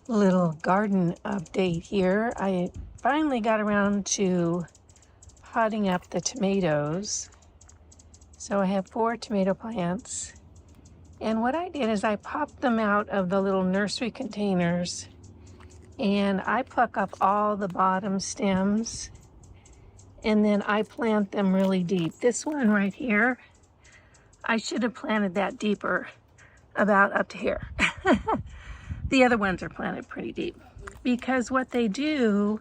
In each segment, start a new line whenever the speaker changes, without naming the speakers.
Little garden update here. I finally got around to potting up the tomatoes. So I have 4 tomato plants. And what I did is I popped them out of the little nursery containers and I pluck up all the bottom stems and then I plant them really deep. This one right here, I should have planted that deeper, about up to here. The other ones are planted pretty deep because what they do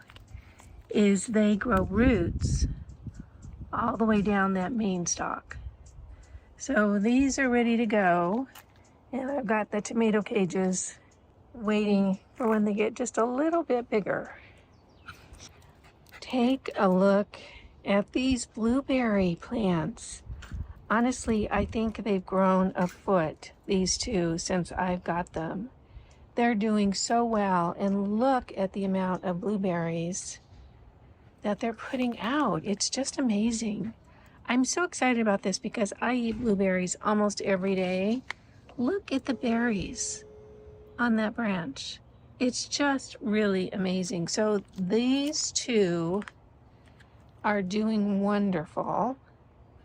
is they grow roots all the way down that main stalk. So these are ready to go, and I've got the tomato cages waiting for when they get just a little bit bigger. Take a look at these blueberry plants. Honestly, I think they've grown a foot, these two, since I've got them. They're doing so well, and look at the amount of blueberries that they're putting out. It's just amazing. I'm so excited about this because I eat blueberries almost every day. Look at the berries on that branch. It's just really amazing. So these two are doing wonderful.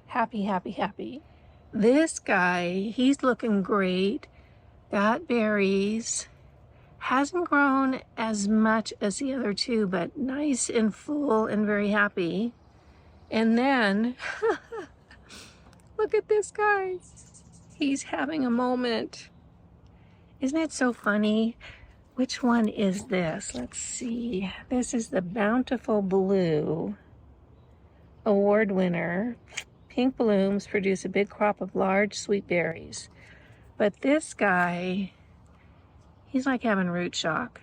Happy, happy, happy. This guy, he's looking great. Got berries. Hasn't grown as much as the other two, but nice and full and very happy. And then, look at this guy. He's having a moment. Isn't it so funny? Which one is this? Let's see. This is the Bountiful Blue award winner. Pink blooms produce a big crop of large sweet berries. But this guy, he's like having root shock.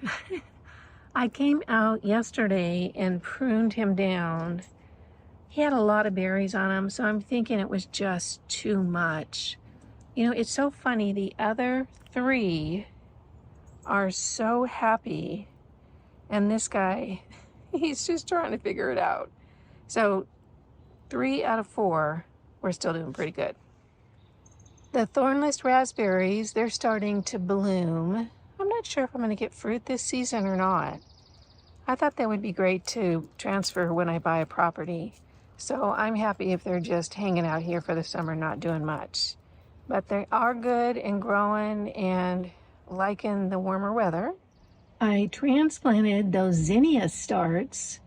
I came out yesterday and pruned him down. He had a lot of berries on him, so I'm thinking it was just too much. You know, it's so funny. The other 3 are so happy, and this guy, he's just trying to figure it out. So 3 out of 4, we're still doing pretty good. The thornless raspberries, they're starting to bloom. I'm not sure if I'm going to get fruit this season or not. I thought that would be great to transfer when I buy a property. So I'm happy if they're just hanging out here for the summer, not doing much. But they are good and growing and liking the warmer weather. I transplanted those zinnia starts.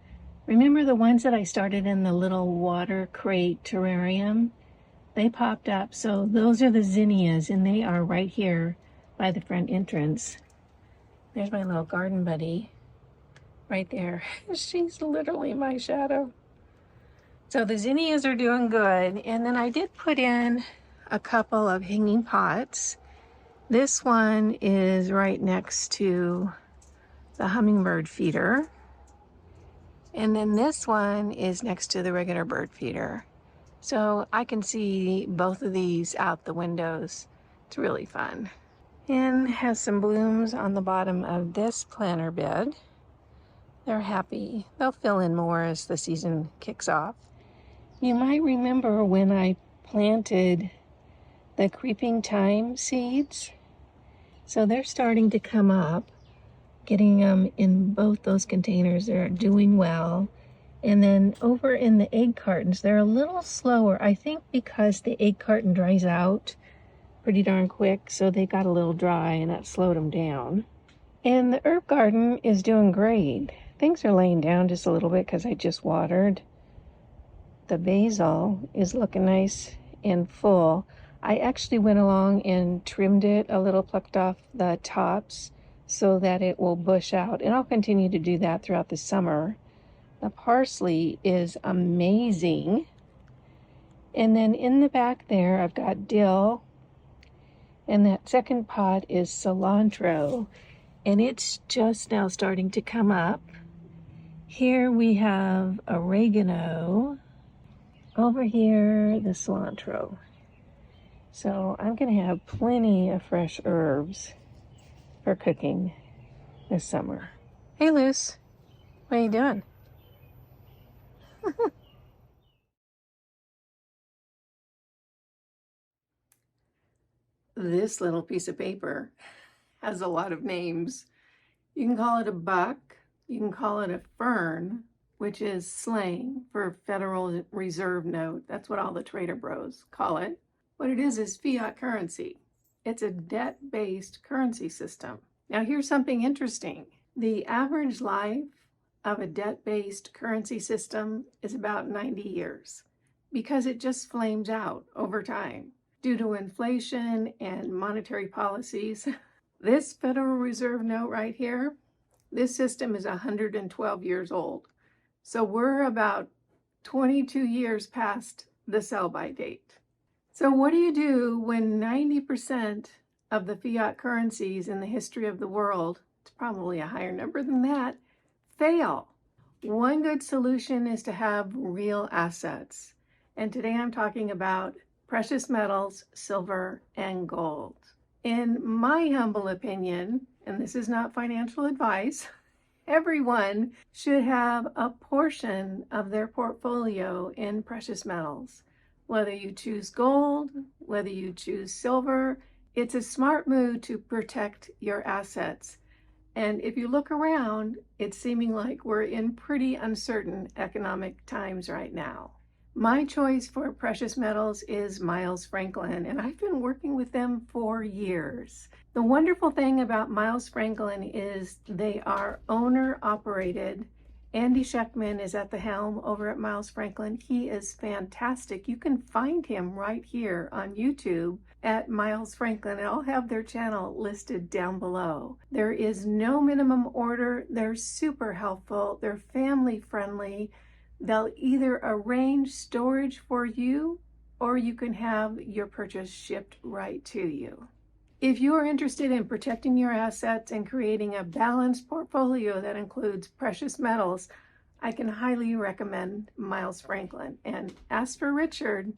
Remember the ones that I started in the little water crate terrarium? They popped up, so those are the zinnias, and they are right here by the front entrance. There's my little garden buddy right there. She's literally my shadow. So the zinnias are doing good, and then I did put in a couple of hanging pots. This one is right next to the hummingbird feeder, and then this one is next to the regular bird feeder. So I can see both of these out the windows. It's really fun. And has some blooms on the bottom of this planter bed. They're happy. They'll fill in more as the season kicks off. You might remember when I planted the creeping thyme seeds. So they're starting to come up, getting them in both those containers. They're doing well. And then over in the egg cartons, they're a little slower. I think because the egg carton dries out pretty darn quick, so they got a little dry and that slowed them down. And the herb garden is doing great. Things are laying down just a little bit because I just watered. The basil is looking nice and full. I actually went along and trimmed it a little, plucked off the tops so that it will bush out. And I'll continue to do that throughout the summer. The parsley is amazing. And then in the back there, I've got dill. And that second pot is cilantro. And it's just now starting to come up. Here we have oregano. Over here, the cilantro. So I'm going to have plenty of fresh herbs for cooking this summer. Hey, Luce. What are you doing? This little piece of paper has a lot of names. You can call it a buck, you can call it a fern, which is slang for Federal Reserve note. That's what all the trader bros call it. What it is fiat currency. It's a debt-based currency system. Now here's something interesting. The average life of a debt-based currency system is about 90 years because it just flames out over time due to inflation and monetary policies. This Federal Reserve note right here, this system is 112 years old. So we're about 22 years past the sell-by date. So what do you do when 90% of the fiat currencies in the history of the world, it's probably a higher number than that, fail? One good solution is to have real assets. And today I'm talking about precious metals, silver, and gold. In my humble opinion, and this is not financial advice, everyone should have a portion of their portfolio in precious metals. Whether you choose gold, whether you choose silver, it's a smart move to protect your assets. And if you look around, it's seeming like we're in pretty uncertain economic times right now. My choice for precious metals is Miles Franklin, and I've been working with them for years. The wonderful thing about Miles Franklin is they are owner-operated. Andy Scheckman is at the helm over at Miles Franklin. He is fantastic. You can find him right here on YouTube at Miles Franklin, and I'll have their channel listed down below. There is no minimum order. They're super helpful. They're family friendly. They'll either arrange storage for you or you can have your purchase shipped right to you. If you are interested in protecting your assets and creating a balanced portfolio that includes precious metals, I can highly recommend Miles Franklin. And as for Richard,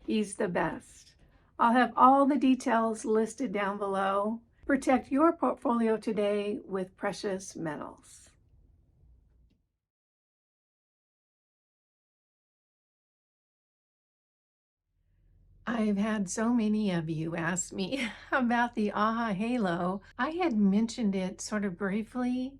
he's the best. I'll have all the details listed down below. Protect your portfolio today with precious metals. I've had so many of you ask me about the AHA Halo. I had mentioned it sort of briefly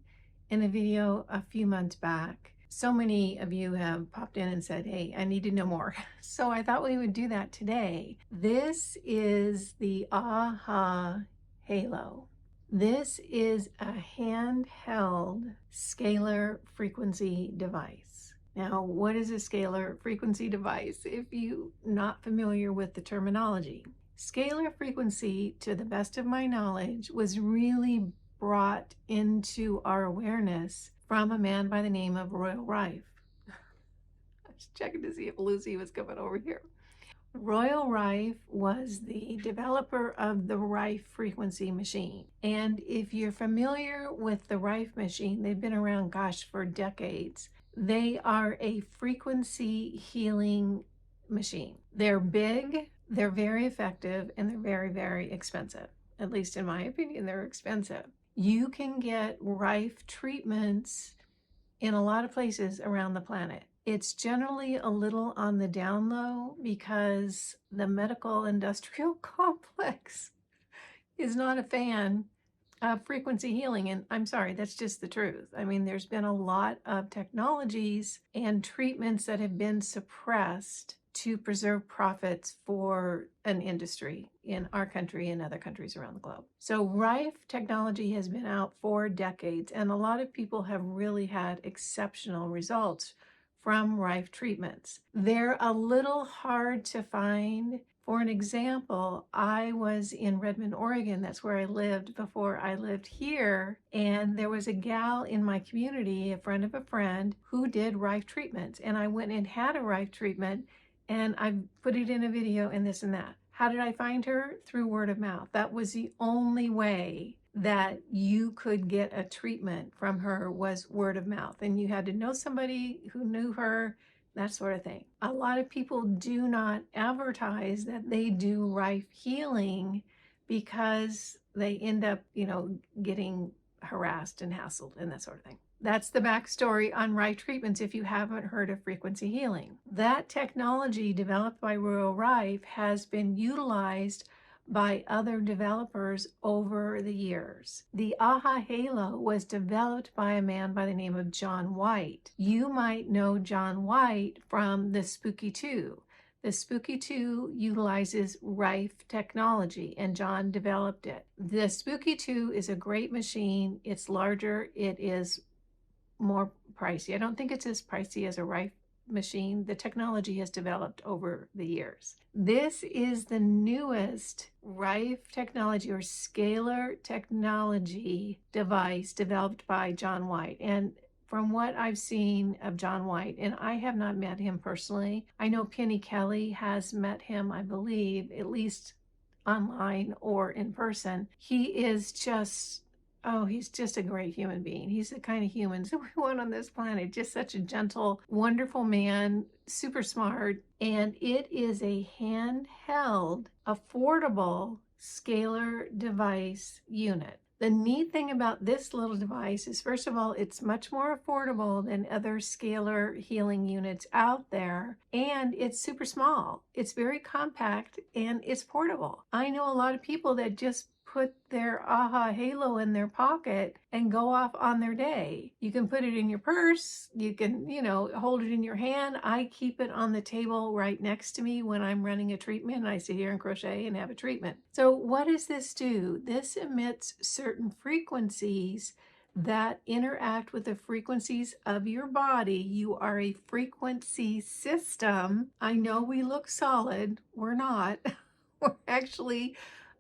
in a video a few months back. So many of you have popped in and said, hey, I need to know more. So I thought we would do that today. This is the AHA Halo. This is a handheld scalar frequency device. Now, what is a scalar frequency device if you're not familiar with the terminology? Scalar frequency, to the best of my knowledge, was really brought into our awareness from a man by the name of Royal Rife. I was checking to see if Lucy was coming over here. Royal Rife was the developer of the Rife frequency machine. And if you're familiar with the Rife machine, they've been around, gosh, for decades. They are a frequency healing machine. They're big, they're very effective, and they're very, very expensive. At least in my opinion, they're expensive. You can get Rife treatments in a lot of places around the planet. It's generally a little on the down low because the medical industrial complex is not a fan of frequency healing. And I'm sorry, that's just the truth. I mean, there's been a lot of technologies and treatments that have been suppressed to preserve profits for an industry in our country and other countries around the globe. So Rife technology has been out for decades, and a lot of people have really had exceptional results from Rife treatments. They're a little hard to find. For an example, I was in Redmond, Oregon. That's where I lived before I lived here. And there was a gal in my community, a friend of a friend, who did Rife treatments. And I went and had a Rife treatment, and I put it in a video and this and that. How did I find her? Through word of mouth. That was the only way that you could get a treatment from her, was word of mouth. And you had to know somebody who knew her, that sort of thing. A lot of people do not advertise that they do Rife healing because they end up, getting harassed and hassled and that sort of thing. That's the backstory on Rife treatments if you haven't heard of frequency healing. That technology developed by Royal Rife has been utilized by other developers over the years. The AHA Halo was developed by a man by the name of John White. You might know John White from the Spooky 2. The Spooky 2 utilizes Rife technology, and John developed it. The Spooky 2 is a great machine. It's larger. It is more pricey. I don't think it's as pricey as a Rife machine. The technology has developed over the years. This is the newest Rife technology or scalar technology device developed by John White. And from what I've seen of John White, and I have not met him personally, I know Penny Kelly has met him, I believe, at least online or in person. He is just, oh, he's just a great human being. He's the kind of humans that we want on this planet. Just such a gentle, wonderful man, super smart. And it is a handheld, affordable scalar device unit. The neat thing about this little device is, first of all, it's much more affordable than other scalar healing units out there, and it's super small. It's very compact and it's portable. I know a lot of people that just put their AHA Halo in their pocket and go off on their day. You can put it in your purse, you can, hold it in your hand. I keep it on the table right next to me when I'm running a treatment, and I sit here and crochet and have a treatment. So what does this do? This emits certain frequencies that interact with the frequencies of your body. You are a frequency system. I know we look solid. We're not. We're actually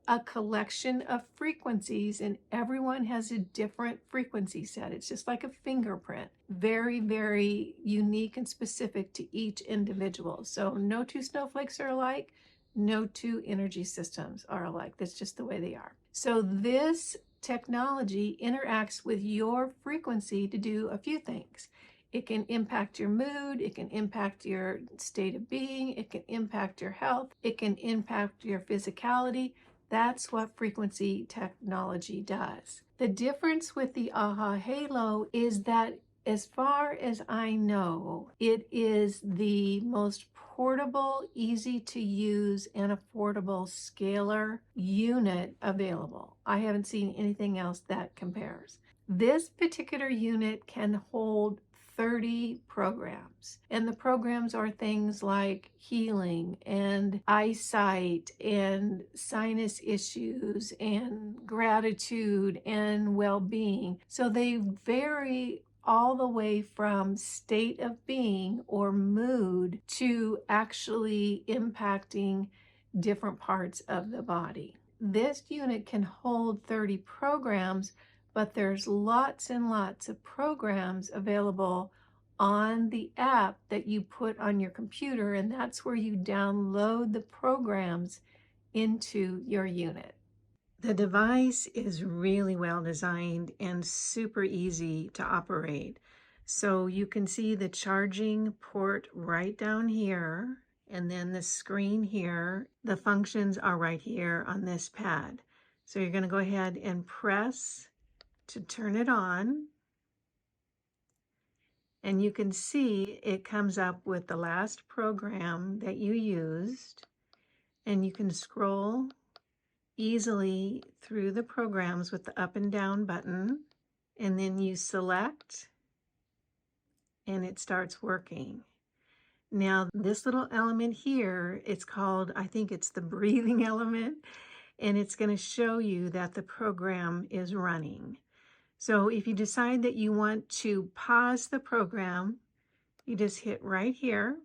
a collection of frequencies, and everyone has a different frequency set. It's just like a fingerprint, very, very unique and specific to each individual. So no two snowflakes are alike, no two energy systems are alike. That's just the way they are. So this technology interacts with your frequency to do a few things. It can impact your mood, it can impact your state of being, it can impact your health, it can impact your physicality. That's what frequency technology does. The difference with the AHA Halo is that, as far as I know, it is the most portable, easy to use, and affordable scalar unit available. I haven't seen anything else that compares. This particular unit can hold 30 programs, and the programs are things like healing and eyesight and sinus issues and gratitude and well-being. So they vary all the way from state of being or mood to actually impacting different parts of the body. This unit can hold 30 programs, but there's lots and lots of programs available on the app that you put on your computer, and that's where you download the programs into your unit. The device is really well designed and super easy to operate. So you can see the charging port right down here, and then the screen here. The functions are right here on this pad. So you're going to go ahead and press to turn it on, and you can see it comes up with the last program that you used, and you can scroll easily through the programs with the up and down button, and then you select and it starts working. Now this little element here, it's called, I think it's the breathing element, and it's going to show you that the program is running. So if you decide that you want to pause the program, you just hit right here.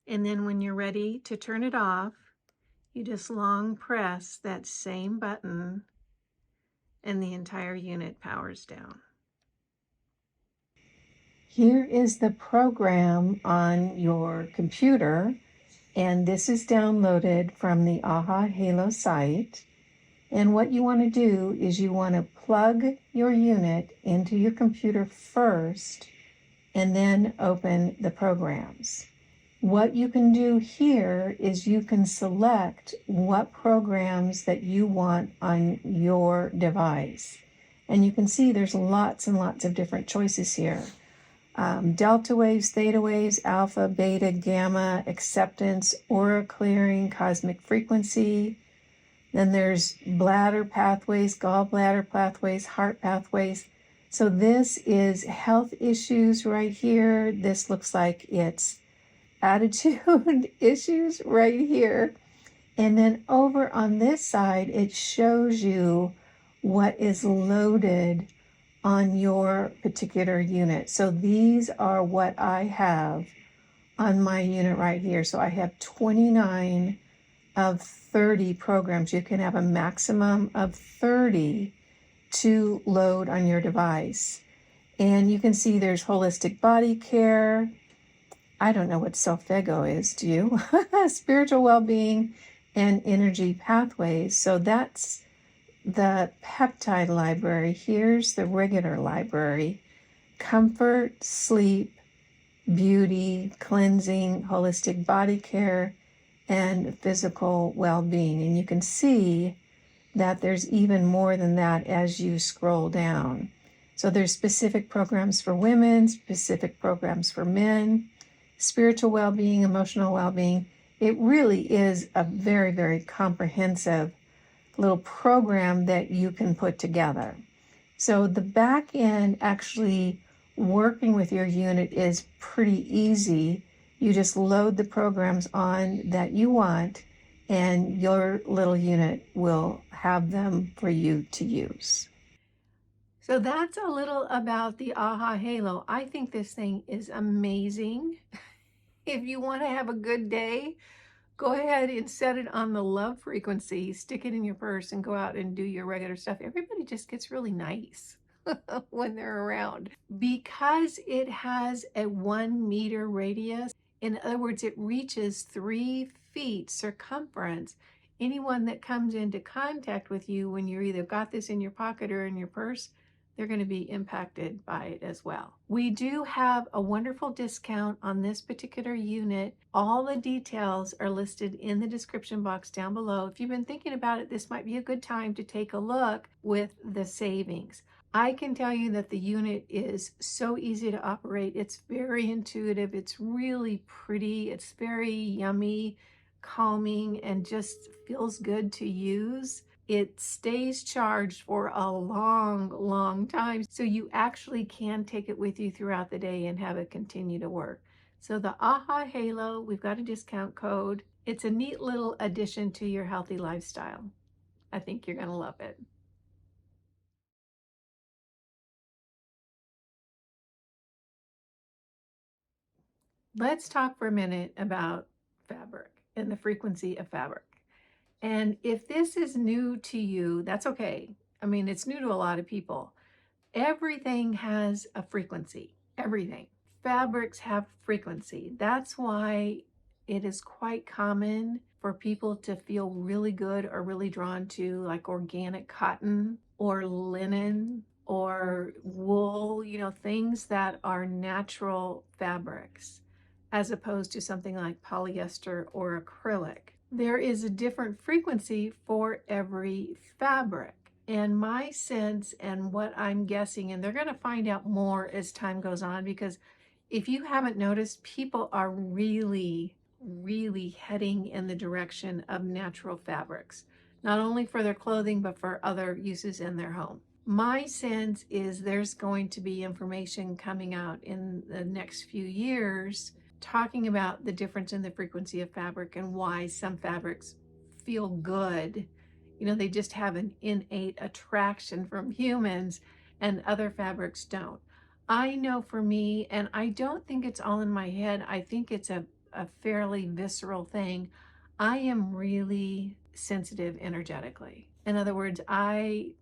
And then when you're ready to turn it off, you just long press that same button and the entire unit powers down. Here is the program on your computer, and this is downloaded from the AHA Halo site. And what you want to do is you want to plug your unit into your computer first and then open the programs. What you can do here is you can select what programs that you want on your device. And you can see there's lots and lots of different choices here. Delta waves, theta waves, alpha, beta, gamma, acceptance, aura clearing, cosmic frequency, Then there's bladder pathways, gallbladder pathways, heart pathways. So this is health issues right here. This looks like it's attitude issues right here. And then over on this side, it shows you what is loaded on your particular unit. So these are what I have on my unit right here. So I have 29 of 30 programs. You can have a maximum of 30 to load on your device. And you can see there's holistic body care. I don't know what Solfego is, do you? Spiritual well-being and energy pathways. So that's the peptide library. Here's the regular library: comfort, sleep, beauty, cleansing, holistic body care, and physical well-being. And you can see that there's even more than that as you scroll down. So there's specific programs for women, specific programs for men, spiritual well-being, emotional well-being. It really is a very, very comprehensive little program that you can put together. So the back end, actually working with your unit, is pretty easy. You just load the programs on that you want, and your little unit will have them for you to use. So that's a little about the AHA Halo. I think this thing is amazing. If you want to have a good day, go ahead and set it on the love frequency, stick it in your purse, and go out and do your regular stuff. Everybody just gets really nice when they're around. Because it has a 1 meter radius, in other words, it reaches 3 feet circumference. Anyone that comes into contact with you when you're either got this in your pocket or in your purse, they're going to be impacted by it as well. We do have a wonderful discount on this particular unit. All the details are listed in the description box down below. If you've been thinking about it, this might be a good time to take a look with the savings. I can tell you that the unit is so easy to operate. It's very intuitive. It's really pretty. It's very yummy, calming, and just feels good to use. It stays charged for a long, long time. So you actually can take it with you throughout the day and have it continue to work. So the AHA Halo, we've got a discount code. It's a neat little addition to your healthy lifestyle. I think you're going to love it. Let's talk for a minute about fabric and the frequency of fabric. And if this is new to you, that's okay. I mean, it's new to a lot of people. Everything has a frequency, everything. Fabrics have frequency. That's why it is quite common for people to feel really good or really drawn to like organic cotton or linen or wool, you know, things that are natural fabrics, as opposed to something like polyester or acrylic. There is a different frequency for every fabric. And my sense and what I'm guessing, and they're going to find out more as time goes on, because if you haven't noticed, people are really, really heading in the direction of natural fabrics, not only for their clothing, but for other uses in their home. My sense is there's going to be information coming out in the next few years talking about the difference in the frequency of fabric and why some fabrics feel good. You know, they just have an innate attraction from humans and other fabrics don't. I know for me, and I don't think it's all in my head, I think it's a fairly visceral thing. I am really sensitive energetically. In other words, I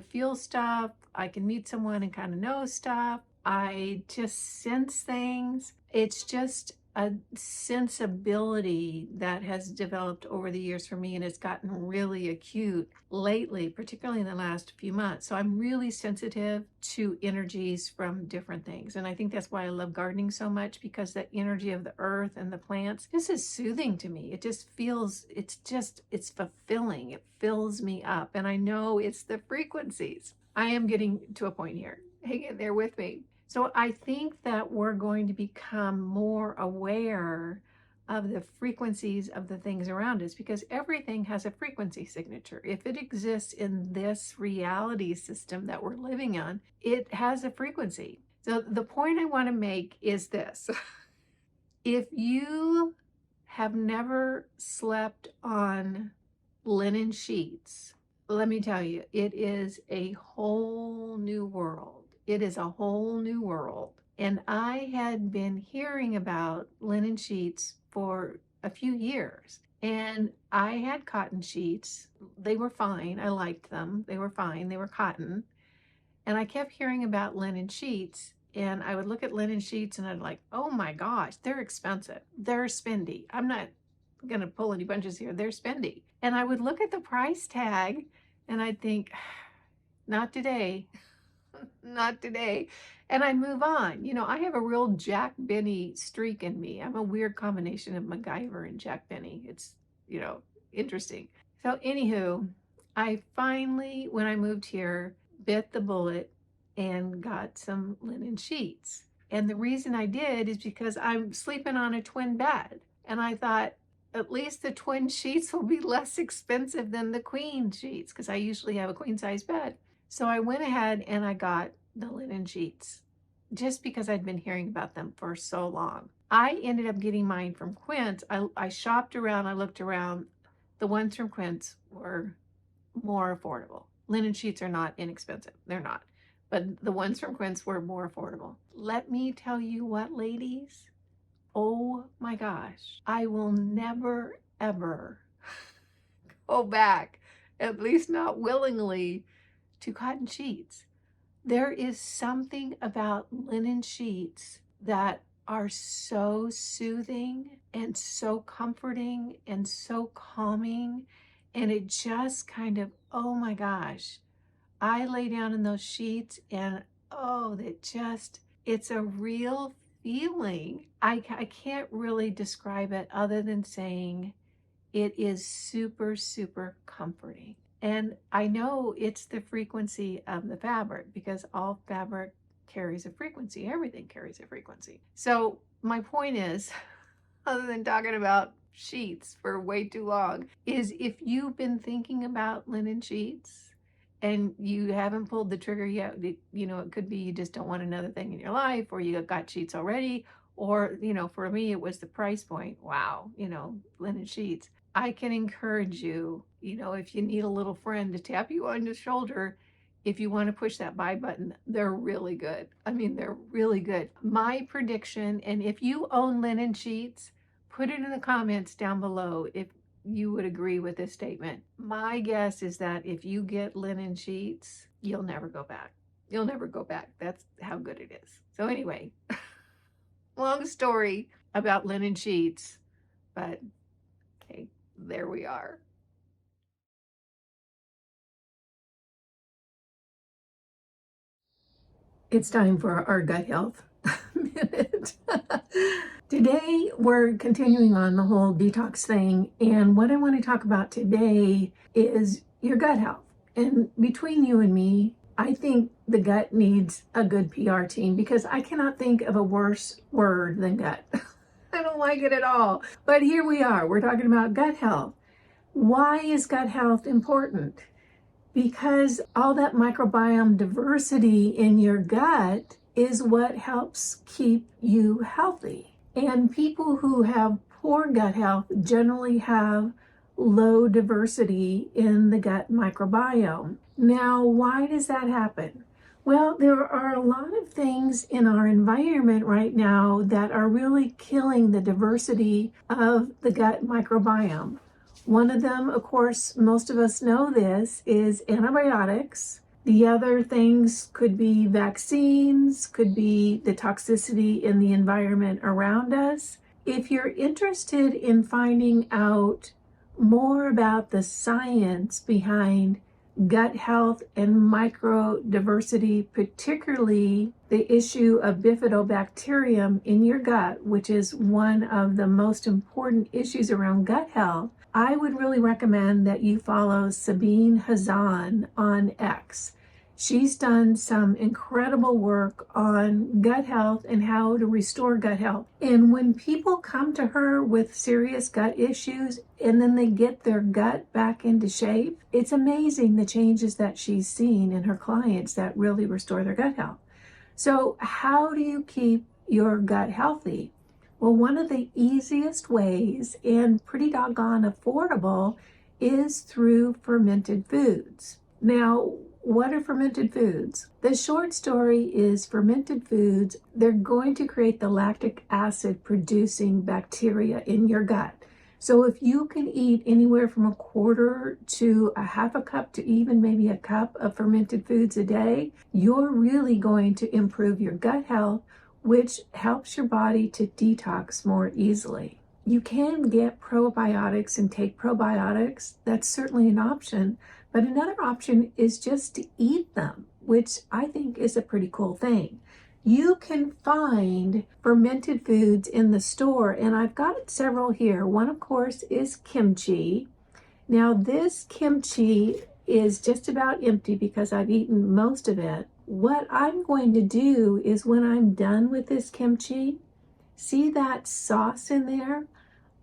feel stuff. I can meet someone and kind of know stuff. I just sense things. It's just a sensibility that has developed over the years for me, and it's gotten really acute lately, particularly in the last few months. So I'm really sensitive to energies from different things. And I think that's why I love gardening so much, because the energy of the earth and the plants, this is soothing to me. It just feels, it's fulfilling. It fills me up. And I know it's the frequencies. I am getting to a point here. Hang in there with me. So I think that we're going to become more aware of the frequencies of the things around us, because everything has a frequency signature. If it exists in this reality system that we're living on, it has a frequency. So the point I want to make is this. If you have never slept on linen sheets, let me tell you, it is a whole new world. It is a whole new world. And I had been hearing about linen sheets for a few years. And I had cotton sheets. They were fine. I liked them. They were fine. They were cotton. And I kept hearing about linen sheets. And I would look at linen sheets and I'd like, oh my gosh, they're expensive. They're spendy. I'm not going to pull any punches here. They're spendy. And I would look at the price tag and I'd think, not today. Not today. And I move on. You know, I have a real Jack Benny streak in me. I'm a weird combination of MacGyver and Jack Benny. It's, you know, interesting. So anywho, I finally, when I moved here, bit the bullet and got some linen sheets. And the reason I did is because I'm sleeping on a twin bed. And I thought, at least the twin sheets will be less expensive than the queen sheets, because I usually have a queen size bed. So I went ahead and I got the linen sheets just because I'd been hearing about them for so long. I ended up getting mine from Quince. I shopped around, I looked around. The ones from Quince were more affordable. Linen sheets are not inexpensive. They're not. But the ones from Quince were more affordable. Let me tell you what, ladies. Oh my gosh. I will never, ever go back, at least not willingly, to cotton sheets. There is something about linen sheets that are so soothing and so comforting and so calming. And it just kind of, oh my gosh, I lay down in those sheets and oh, it's a real feeling. I can't really describe it other than saying it is super, super comforting. And I know it's the frequency of the fabric, because all fabric carries a frequency. Everything carries a frequency. So my point is, other than talking about sheets for way too long, is if you've been thinking about linen sheets and you haven't pulled the trigger yet, you know, it could be you just don't want another thing in your life, or you got sheets already, or, you know, for me, it was the price point. Wow, you know, linen sheets. I can encourage you, you know, if you need a little friend to tap you on the shoulder, if you want to push that buy button, they're really good. I mean, they're really good. My prediction, and if you own linen sheets, put it in the comments down below if you would agree with this statement. My guess is that if you get linen sheets, you'll never go back. You'll never go back. That's how good it is. So anyway, long story about linen sheets, but okay, there we are. It's time for our gut health minute. Today, we're continuing on the whole detox thing. And what I want to talk about today is your gut health. And between you and me, I think the gut needs a good PR team, because I cannot think of a worse word than gut. I don't like it at all. But here we are. We're talking about gut health. Why is gut health important? Because all that microbiome diversity in your gut is what helps keep you healthy. And people who have poor gut health generally have low diversity in the gut microbiome. Now, why does that happen? Well, there are a lot of things in our environment right now that are really killing the diversity of the gut microbiome. One of them, of course, most of us know this, is antibiotics. The other things could be vaccines, could be the toxicity in the environment around us. If you're interested in finding out more about the science behind gut health and microdiversity, particularly the issue of bifidobacterium in your gut, which is one of the most important issues around gut health, I would really recommend that you follow Sabine Hazan on X. She's done some incredible work on gut health and how to restore gut health. And when people come to her with serious gut issues and then they get their gut back into shape, it's amazing the changes that she's seen in her clients that really restore their gut health. So how do you keep your gut healthy? Well, one of the easiest ways and pretty doggone affordable is through fermented foods. Now, what are fermented foods? The short story is fermented foods, they're going to create the lactic acid producing bacteria in your gut. So if you can eat anywhere from a quarter to a half a cup to even maybe a cup of fermented foods a day, you're really going to improve your gut health, which helps your body to detox more easily. You can get probiotics and take probiotics. That's certainly an option. But another option is just to eat them, which I think is a pretty cool thing. You can find fermented foods in the store, and I've got several here. One, of course, is kimchi. Now, this kimchi is just about empty because I've eaten most of it. What I'm going to do is when I'm done with this kimchi, see that sauce in there?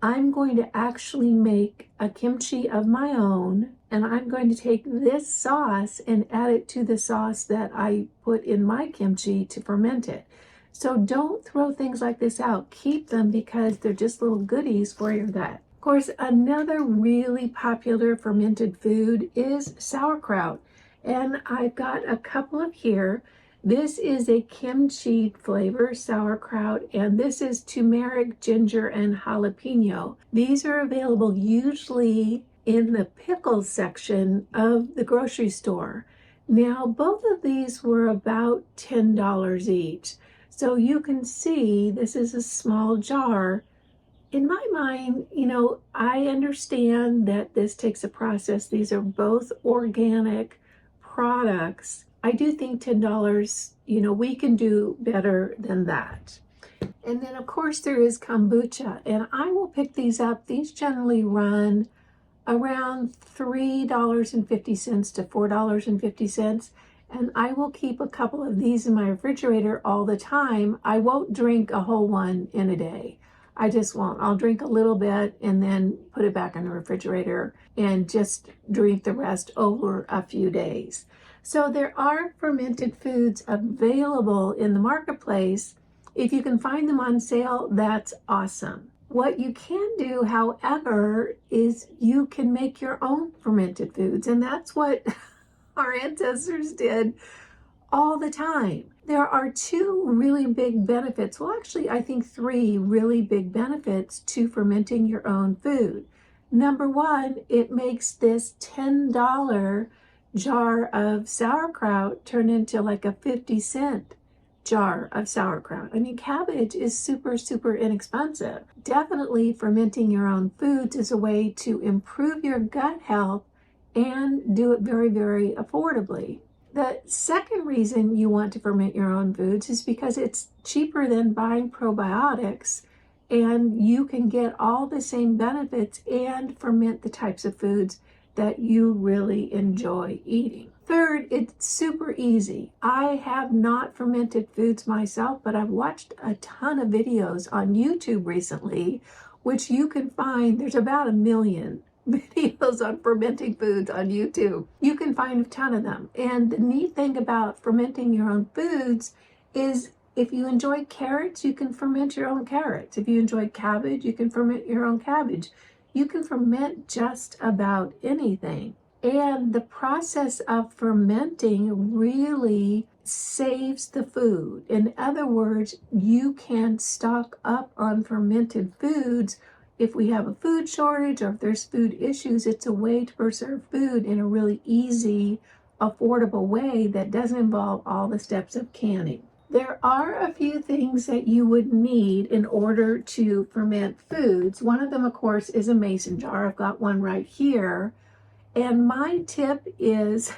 I'm going to actually make a kimchi of my own, and I'm going to take this sauce and add it to the sauce that I put in my kimchi to ferment it. So don't throw things like this out. Keep them because they're just little goodies for your gut. Of course, another really popular fermented food is sauerkraut, and I've got a couple of here. This is a kimchi flavor sauerkraut, and this is turmeric, ginger, and jalapeno. These are available usually in the pickles section of the grocery store. Now, both of these were about $10 each. So you can see this is a small jar. In my mind, I understand that this takes a process. These are both organic products. I do think $10, we can do better than that. And then of course there is kombucha, and I will pick these up. These generally run around $3.50 to $4.50. And I will keep a couple of these in my refrigerator all the time. I won't drink a whole one in a day. I just won't. I'll drink a little bit and then put it back in the refrigerator and just drink the rest over a few days. So there are fermented foods available in the marketplace. If you can find them on sale, that's awesome. What you can do, however, is you can make your own fermented foods, and that's what our ancestors did all the time. There are two really big benefits. Well, actually, I think three really big benefits to fermenting your own food. Number one, it makes this $10 jar of sauerkraut turn into like a 50-cent jar of sauerkraut. I mean, cabbage is super, super inexpensive. Definitely fermenting your own foods is a way to improve your gut health and do it very, very affordably. The second reason you want to ferment your own foods is because it's cheaper than buying probiotics, and you can get all the same benefits and ferment the types of foods that you really enjoy eating. Third, it's super easy. I have not fermented foods myself, but I've watched a ton of videos on YouTube recently, which you can find. There's about 1 million videos on fermenting foods on YouTube. You can find a ton of them. And the neat thing about fermenting your own foods is if you enjoy carrots, you can ferment your own carrots. If you enjoy cabbage, you can ferment your own cabbage. You can ferment just about anything. And the process of fermenting really saves the food. In other words, you can stock up on fermented foods. If we have a food shortage or if there's food issues, it's a way to preserve food in a really easy, affordable way that doesn't involve all the steps of canning. There are a few things that you would need in order to ferment foods. One of them, of course, is a mason jar. I've got one right here. And my tip is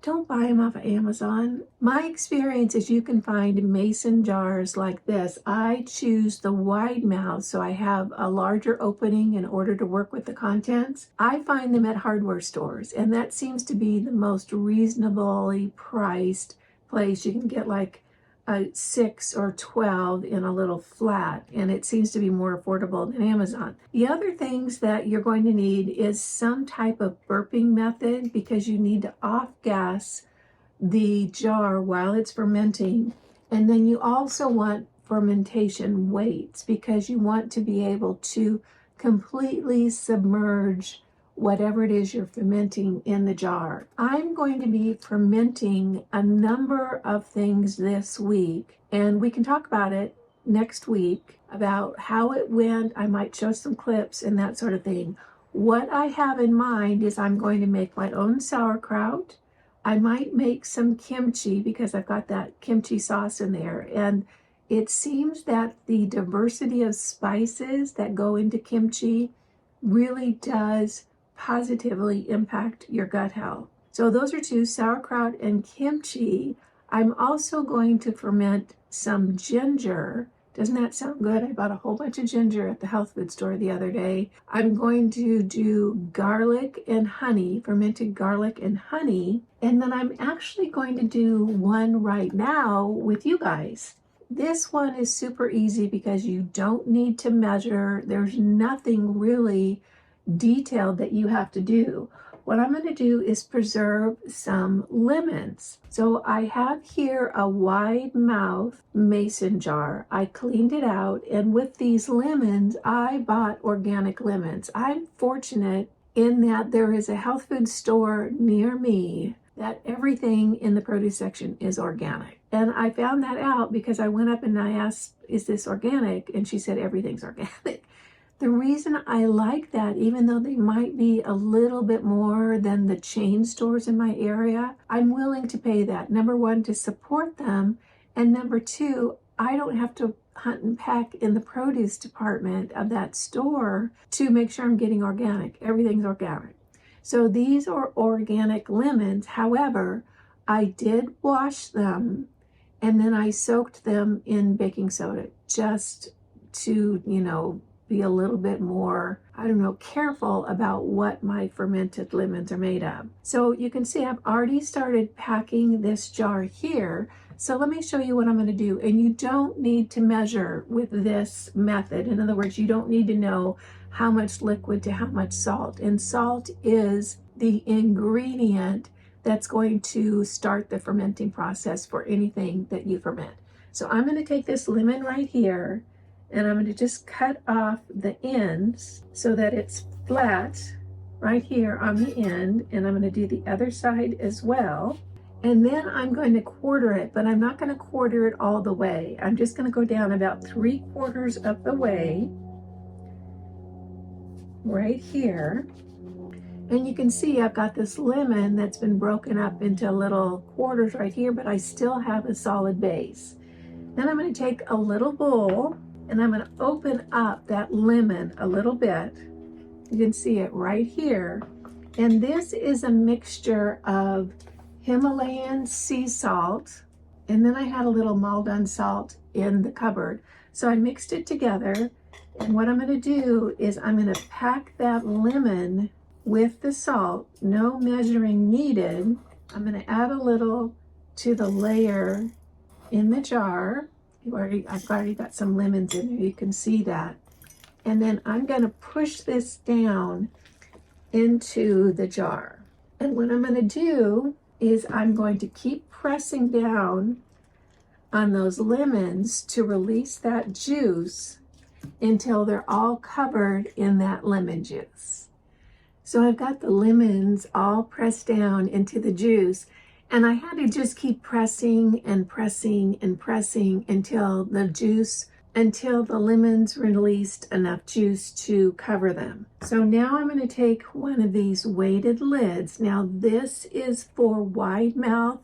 don't buy them off of Amazon. My experience is you can find mason jars like this. I choose the wide mouth so I have a larger opening in order to work with the contents. I find them at hardware stores, and that seems to be the most reasonably priced place. You can get like a 6 or 12 in a little flat, and it seems to be more affordable than Amazon. The other things that you're going to need is some type of burping method, because you need to off-gas the jar while it's fermenting. And then you also want fermentation weights, because you want to be able to completely submerge whatever it is you're fermenting in the jar. I'm going to be fermenting a number of things this week, and we can talk about it next week about how it went. I might show some clips and that sort of thing. What I have in mind is I'm going to make my own sauerkraut. I might make some kimchi because I've got that kimchi sauce in there, and it seems that the diversity of spices that go into kimchi really does positively impact your gut health. So those are two, sauerkraut and kimchi. I'm also going to ferment some ginger. Doesn't that sound good? I bought a whole bunch of ginger at the health food store the other day. I'm going to do garlic and honey, fermented garlic and honey. And then I'm actually going to do one right now with you guys. This one is super easy because you don't need to measure. There's nothing really detailed that you have to do. What I'm going to do is preserve some lemons. So I have here a wide mouth mason jar. I cleaned it out, and with these lemons, I bought organic lemons. I'm fortunate in that there is a health food store near me that everything in the produce section is organic. And I found that out because I went up and I asked, is this organic? And she said, everything's organic. The reason I like that, even though they might be a little bit more than the chain stores in my area, I'm willing to pay that. Number one, to support them. And number two, I don't have to hunt and peck in the produce department of that store to make sure I'm getting organic. Everything's organic. So these are organic lemons. However, I did wash them and then I soaked them in baking soda just to, be a little bit more, careful about what my fermented lemons are made of. So you can see I've already started packing this jar here. So let me show you what I'm going to do. And you don't need to measure with this method. In other words, you don't need to know how much liquid to how much salt. And salt is the ingredient that's going to start the fermenting process for anything that you ferment. So I'm going to take this lemon right here, and I'm going to just cut off the ends so that it's flat right here on the end. And I'm going to do the other side as well. And then I'm going to quarter it, but I'm not going to quarter it all the way. I'm just going to go down about 3/4 of the way right here. And you can see I've got this lemon that's been broken up into little quarters right here, but I still have a solid base. Then I'm going to take a little bowl and I'm going to open up that lemon a little bit. You can see it right here. And this is a mixture of Himalayan sea salt, and then I had a little Maldon salt in the cupboard. So I mixed it together, and what I'm going to do is I'm going to pack that lemon with the salt, no measuring needed. I'm going to add a little to the layer in the jar. I've already got some lemons in there, you can see that. And then I'm going to push this down into the jar. And what I'm going to do is I'm going to keep pressing down on those lemons to release that juice until they're all covered in that lemon juice. So I've got the lemons all pressed down into the juice, and I had to just keep pressing and pressing and pressing until the lemons released enough juice to cover them. So now I'm going to take one of these weighted lids. Now this is for wide mouth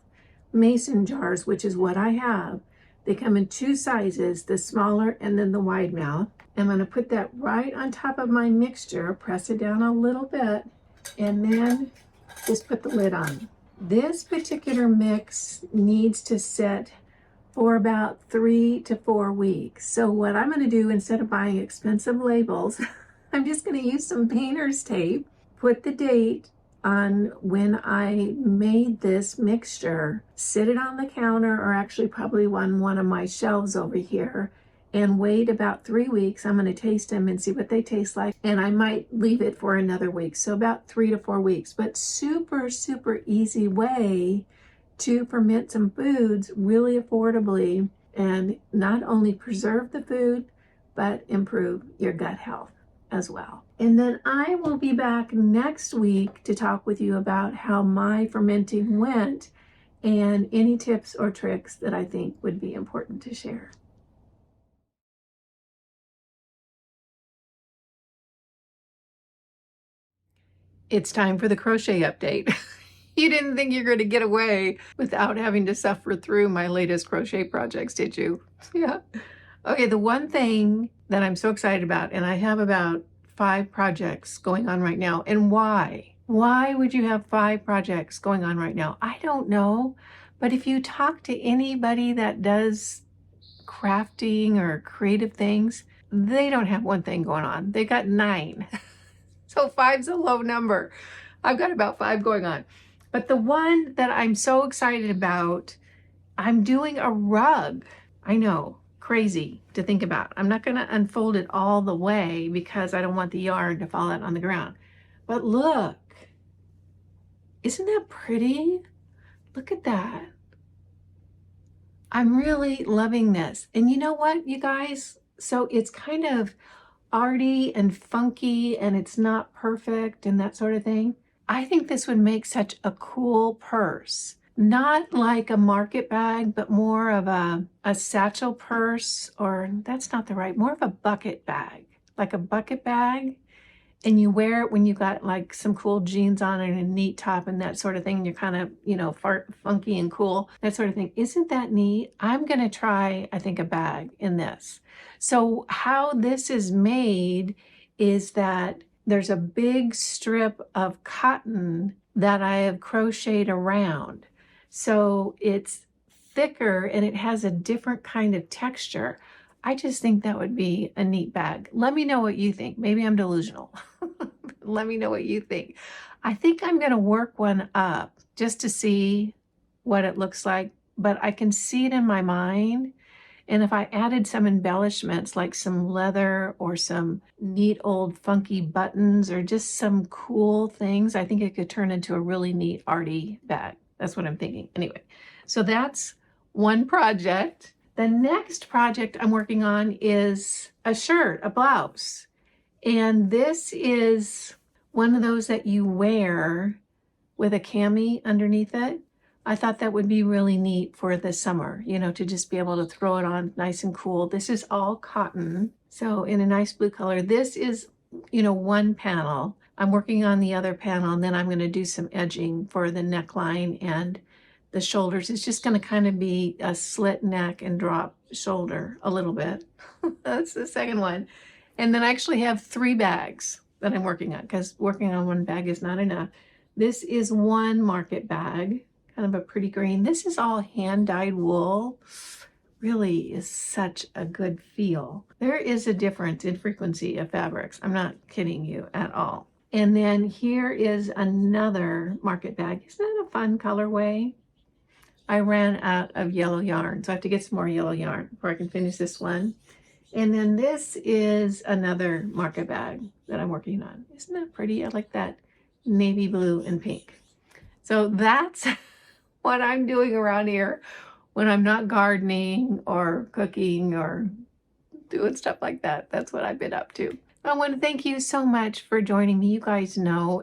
mason jars, which is what I have. They come in two sizes, the smaller and then the wide mouth. I'm going to put that right on top of my mixture, press it down a little bit, and then just put the lid on. This particular mix needs to sit for about 3 to 4 weeks. So what I'm going to do, instead of buying expensive labels, I'm just going to use some painter's tape, put the date on when I made this mixture, sit it on the counter, or actually probably on one of my shelves over here, and wait about 3 weeks. I'm going to taste them and see what they taste like, and I might leave it for another week. So about 3 to 4 weeks, but super, super easy way to ferment some foods really affordably and not only preserve the food, but improve your gut health as well. And then I will be back next week to talk with you about how my fermenting went and any tips or tricks that I think would be important to share. It's time for the crochet update. You didn't think you're going to get away without having to suffer through my latest crochet projects, did you? Yeah. Okay, the one thing that I'm so excited about, and I have about 5 projects going on right now. And why? Why would you have 5 projects going on right now? I don't know. But if you talk to anybody that does crafting or creative things, they don't have one thing going on. They got 9. So 5's a low number. I've got about 5 going on. But the one that I'm so excited about, I'm doing a rug. I know, crazy to think about. I'm not going to unfold it all the way because I don't want the yarn to fall out on the ground. But look, isn't that pretty? Look at that. I'm really loving this. And you know what, you guys? So it's kind of arty and funky and it's not perfect and that sort of thing. I think this would make such a cool purse. Not like a market bag, but more of a satchel purse, or that's not the right, more of a bucket bag. Like a bucket bag, and you wear it when you got like some cool jeans on and a neat top and that sort of thing. You're kind of, you know, funky and cool, that sort of thing. Isn't that neat? I'm gonna try, I think, a bag in this. So how this is made is that there's a big strip of cotton that I have crocheted around. So it's thicker and it has a different kind of texture. I just think that would be a neat bag. Let me know what you think. Maybe I'm delusional. Let me know what you think. I think I'm going to work one up just to see what it looks like, but I can see it in my mind. And if I added some embellishments like some leather or some neat old funky buttons or just some cool things, I think it could turn into a really neat arty bag. That's what I'm thinking. Anyway, so that's one project. The next project I'm working on is a shirt, a blouse. And this is one of those that you wear with a cami underneath it. I thought that would be really neat for the summer, you know, to just be able to throw it on nice and cool. This is all cotton, so in a nice blue color. This is, you know, one panel. I'm working on the other panel, and then I'm going to do some edging for the neckline and the shoulders. It's just going to kind of be a slit neck and drop shoulder a little bit. That's the second one. And then I actually have 3 bags that I'm working on, because working on one bag is not enough. This is one market bag, kind of a pretty green. This is all hand-dyed wool. Really is such a good feel. There is a difference in frequency of fabrics. I'm not kidding you at all. And then here is another market bag. Isn't that a fun colorway? I ran out of yellow yarn, so I have to get some more yellow yarn before I can finish this one. And then this is another market bag that I'm working on. Isn't that pretty? I like that navy blue and pink. So that's what I'm doing around here when I'm not gardening or cooking or doing stuff like that. That's what I've been up to. I want to thank you so much for joining me. You guys know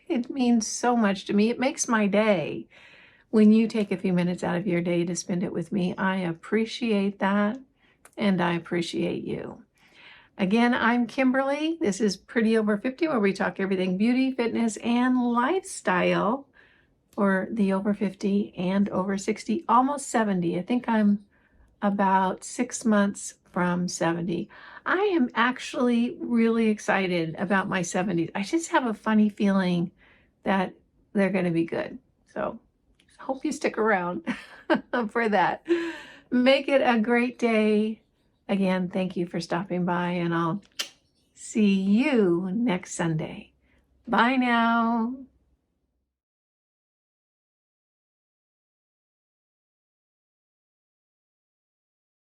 it means so much to me. It makes my day when you take a few minutes out of your day to spend it with me. I appreciate that, and I appreciate you. Again, I'm Kimberly. This is Pretty Over 50, where we talk everything beauty, fitness, and lifestyle for the over 50 and over 60, almost 70. I think I'm about 6 months from 70. I am actually really excited about my 70s. I just have a funny feeling that they're going to be good. So Hope you stick around for that. Make it a great day. Again, thank you for stopping by, and I'll see you next Sunday. Bye now.